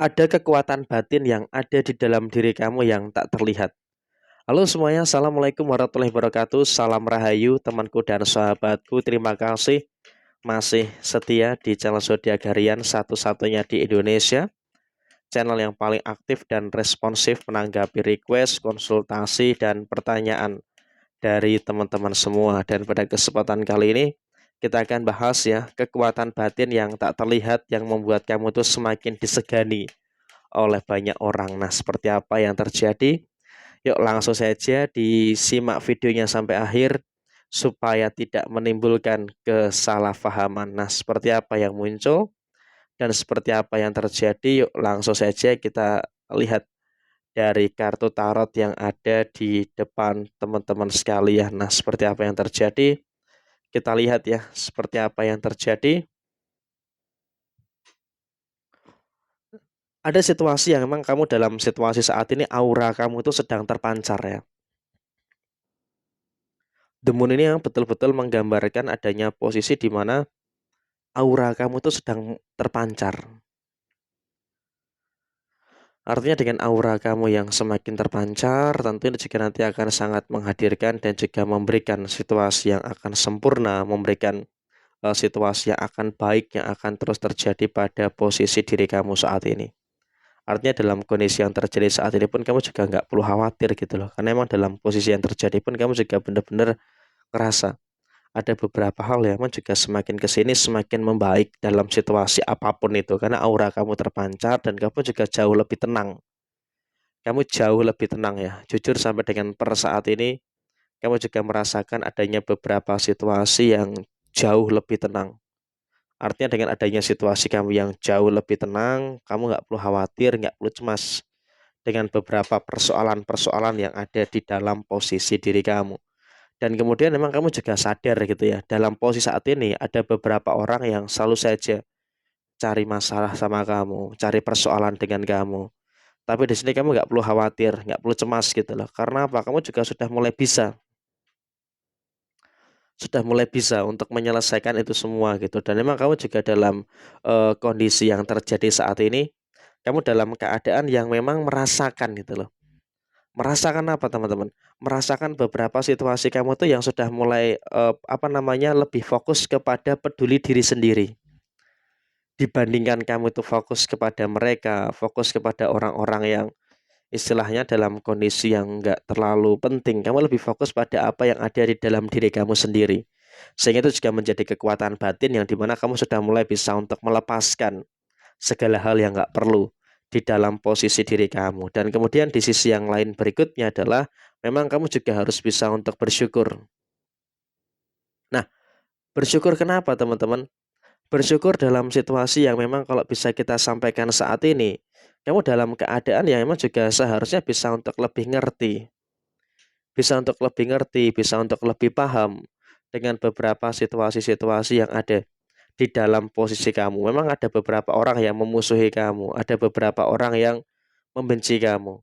Ada kekuatan batin yang ada di dalam diri kamu yang tak terlihat. Halo semuanya, Assalamualaikum warahmatullahi wabarakatuh. Salam Rahayu, temanku dan sahabatku. Terima kasih masih setia di channel Zodiak Harian satu-satunya di Indonesia. Channel yang paling aktif dan responsif menanggapi request, konsultasi, dan pertanyaan dari teman-teman semua. Dan pada kesempatan kali ini, kita akan bahas ya, kekuatan batin yang tak terlihat yang membuat kamu tuh semakin disegani oleh banyak orang. Nah, seperti apa yang terjadi? Yuk langsung saja disimak videonya sampai akhir supaya tidak menimbulkan kesalahpahaman. Nah, seperti apa yang muncul dan seperti apa yang terjadi? Yuk langsung saja kita lihat dari kartu tarot yang ada di depan teman-teman sekalian. Nah, seperti apa yang terjadi? Kita lihat ya, seperti apa yang terjadi. Ada situasi yang memang kamu dalam situasi saat ini aura kamu itu sedang terpancar ya. The Moon ini yang betul-betul menggambarkan adanya posisi di mana aura kamu tuh sedang terpancar. Artinya dengan aura kamu yang semakin terpancar, tentu ini juga nanti akan sangat menghadirkan dan juga memberikan situasi yang akan sempurna, memberikan situasi yang akan baik, yang akan terus terjadi pada posisi diri kamu saat ini. Artinya dalam kondisi yang terjadi saat ini pun kamu juga nggak perlu khawatir gitu loh. Karena emang dalam posisi yang terjadi pun kamu juga benar-benar ngerasa ada beberapa hal yang memang juga semakin ke sini semakin membaik dalam situasi apapun itu karena aura kamu terpancar dan kamu juga jauh lebih tenang. Kamu jauh lebih tenang ya. Jujur sampai dengan per saat ini kamu juga merasakan adanya beberapa situasi yang jauh lebih tenang. Artinya dengan adanya situasi kamu yang jauh lebih tenang, kamu nggak perlu khawatir, nggak perlu cemas dengan beberapa persoalan-persoalan yang ada di dalam posisi diri kamu. Dan kemudian memang kamu juga sadar gitu ya, dalam posisi saat ini ada beberapa orang yang selalu saja cari masalah sama kamu, cari persoalan dengan kamu. Tapi di sini kamu nggak perlu khawatir, nggak perlu cemas gitu loh. Karena apa? Kamu juga sudah mulai bisa untuk menyelesaikan itu semua gitu. Dan memang kamu juga dalam kondisi yang terjadi saat ini, kamu dalam keadaan yang memang merasakan gitu loh. Merasakan apa teman-teman? Merasakan beberapa situasi kamu tuh yang sudah mulai lebih fokus kepada peduli diri sendiri. Dibandingkan kamu itu fokus kepada mereka, fokus kepada orang-orang yang istilahnya dalam kondisi yang enggak terlalu penting, kamu lebih fokus pada apa yang ada di dalam diri kamu sendiri. Sehingga itu juga menjadi kekuatan batin yang dimana kamu sudah mulai bisa untuk melepaskan segala hal yang nggak perlu di dalam posisi diri kamu. Dan kemudian di sisi yang lain berikutnya adalah memang kamu juga harus bisa untuk bersyukur. Nah, bersyukur kenapa teman-teman? Bersyukur dalam situasi yang memang kalau bisa kita sampaikan saat ini, kamu dalam keadaan yang memang juga seharusnya bisa untuk lebih ngerti, bisa untuk lebih paham dengan beberapa situasi-situasi yang ada di dalam posisi kamu. Memang ada beberapa orang yang memusuhi kamu, ada beberapa orang yang membenci kamu.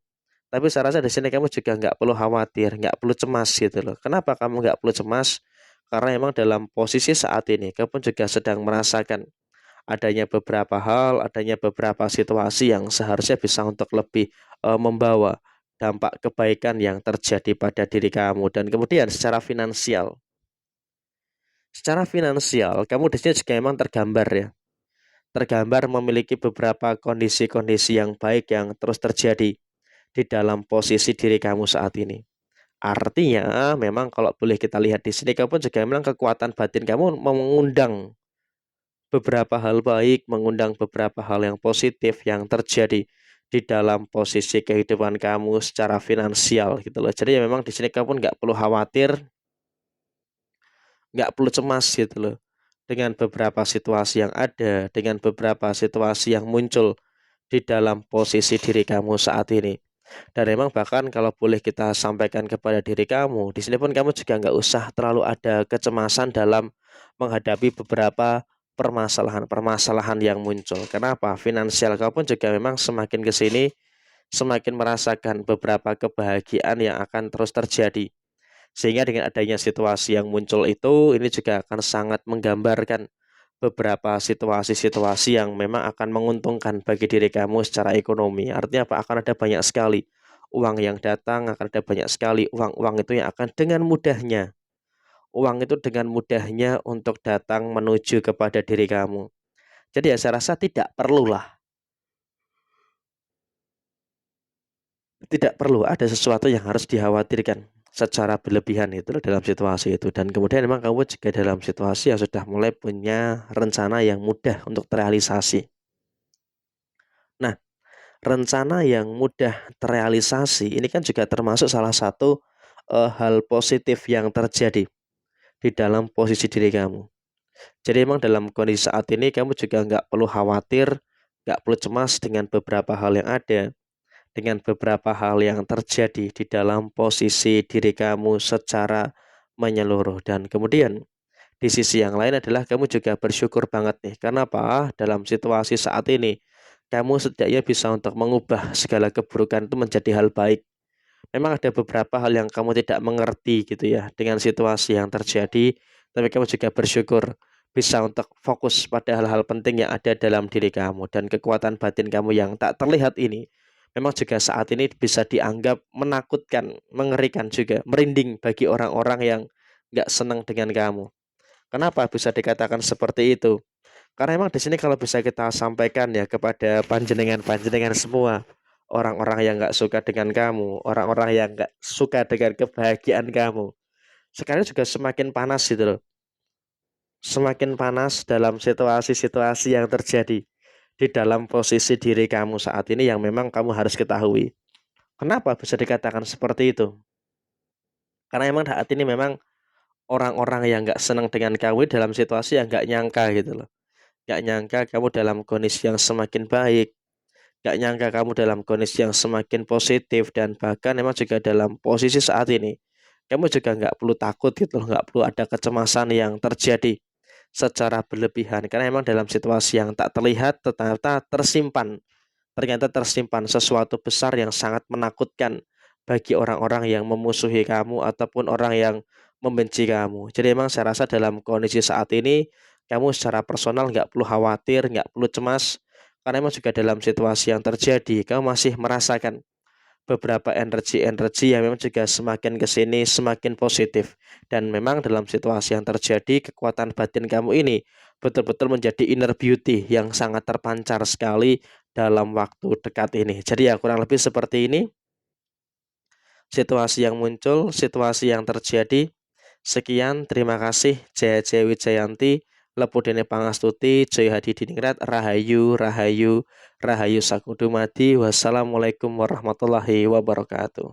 Tapi saya rasa di sini kamu juga nggak perlu khawatir, nggak perlu cemas gitu loh. Kenapa kamu nggak perlu cemas? Karena memang dalam posisi saat ini kamu juga sedang merasakan adanya beberapa hal, adanya beberapa situasi yang seharusnya bisa untuk lebih membawa dampak kebaikan yang terjadi pada diri kamu. Dan kemudian secara finansial kamu di sini juga memang tergambar ya, tergambar memiliki beberapa kondisi-kondisi yang baik yang terus terjadi di dalam posisi diri kamu saat ini. Artinya, memang kalau boleh kita lihat di sini, kamu juga memang kekuatan batin kamu mengundang beberapa hal baik, mengundang beberapa hal yang positif yang terjadi di dalam posisi kehidupan kamu secara finansial gitu loh. Jadi ya memang di sini kamu nggak perlu khawatir, nggak perlu cemas gitu loh dengan beberapa situasi yang ada, dengan beberapa situasi yang muncul di dalam posisi diri kamu saat ini. Dan memang bahkan kalau boleh kita sampaikan kepada diri kamu, di sini pun kamu juga nggak usah terlalu ada kecemasan dalam menghadapi beberapa permasalahan-permasalahan yang muncul. Kenapa? Finansial kamu pun juga memang semakin ke sini, semakin merasakan beberapa kebahagiaan yang akan terus terjadi. Sehingga dengan adanya situasi yang muncul itu, ini juga akan sangat menggambarkan beberapa situasi-situasi yang memang akan menguntungkan bagi diri kamu secara ekonomi. Artinya apa? Akan ada banyak sekali uang yang datang, akan ada banyak sekali uang-uang itu yang akan dengan mudahnya, uang itu dengan mudahnya untuk datang menuju kepada diri kamu. Jadi ya saya rasa tidak perlu ada sesuatu yang harus dikhawatirkan secara berlebihan itu loh dalam situasi itu. Dan kemudian memang kamu juga dalam situasi yang sudah mulai punya rencana yang mudah untuk terrealisasi. Nah, rencana yang mudah terrealisasi ini kan juga termasuk salah satu hal positif yang terjadi di dalam posisi diri kamu. Jadi memang dalam kondisi saat ini kamu juga nggak perlu khawatir, nggak perlu cemas dengan beberapa hal yang ada, dengan beberapa hal yang terjadi di dalam posisi diri kamu secara menyeluruh. Dan kemudian di sisi yang lain adalah kamu juga bersyukur banget nih. Karena apa? Dalam situasi saat ini, kamu setidaknya bisa untuk mengubah segala keburukan itu menjadi hal baik. Memang ada beberapa hal yang kamu tidak mengerti gitu ya dengan situasi yang terjadi, tapi kamu juga bersyukur bisa untuk fokus pada hal-hal penting yang ada dalam diri kamu dan kekuatan batin kamu yang tak terlihat ini. Memang juga saat ini bisa dianggap menakutkan, mengerikan juga, merinding bagi orang-orang yang nggak senang dengan kamu. Kenapa bisa dikatakan seperti itu? Karena emang di sini kalau bisa kita sampaikan ya kepada panjenengan-panjenengan semua, orang-orang yang nggak suka dengan kamu, orang-orang yang nggak suka dengan kebahagiaan kamu, sekarang juga semakin panas gitu loh. Semakin panas dalam situasi-situasi yang terjadi di dalam posisi diri kamu saat ini yang memang kamu harus ketahui. Kenapa bisa dikatakan seperti itu? Karena emang saat ini memang orang-orang yang nggak senang dengan kamu dalam situasi yang nggak nyangka gitu loh. Nggak nyangka kamu dalam kondisi yang semakin baik, nggak nyangka kamu dalam kondisi yang semakin positif dan bahkan memang juga dalam posisi saat ini. Kamu juga nggak perlu takut gitu loh, nggak perlu ada kecemasan yang terjadi secara berlebihan karena memang dalam situasi yang tak terlihat ternyata tersimpan sesuatu besar yang sangat menakutkan bagi orang-orang yang memusuhi kamu ataupun orang yang membenci kamu. Jadi memang saya rasa dalam kondisi saat ini kamu secara personal nggak perlu khawatir, nggak perlu cemas karena memang juga dalam situasi yang terjadi kamu masih merasakan beberapa energi-energi yang memang juga semakin ke sini semakin positif. Dan memang dalam situasi yang terjadi kekuatan batin kamu ini betul-betul menjadi inner beauty yang sangat terpancar sekali dalam waktu dekat ini. Jadi ya kurang lebih seperti ini situasi yang muncul, situasi yang terjadi. Sekian, terima kasih. Jaya Jaya Wijayanti, Lepudene Pangastuti, Jaya Hadi Diningrat, Rahayu, Rahayu, Rahayu Sakudumadi. Wassalamualaikum warahmatullahi wabarakatuh.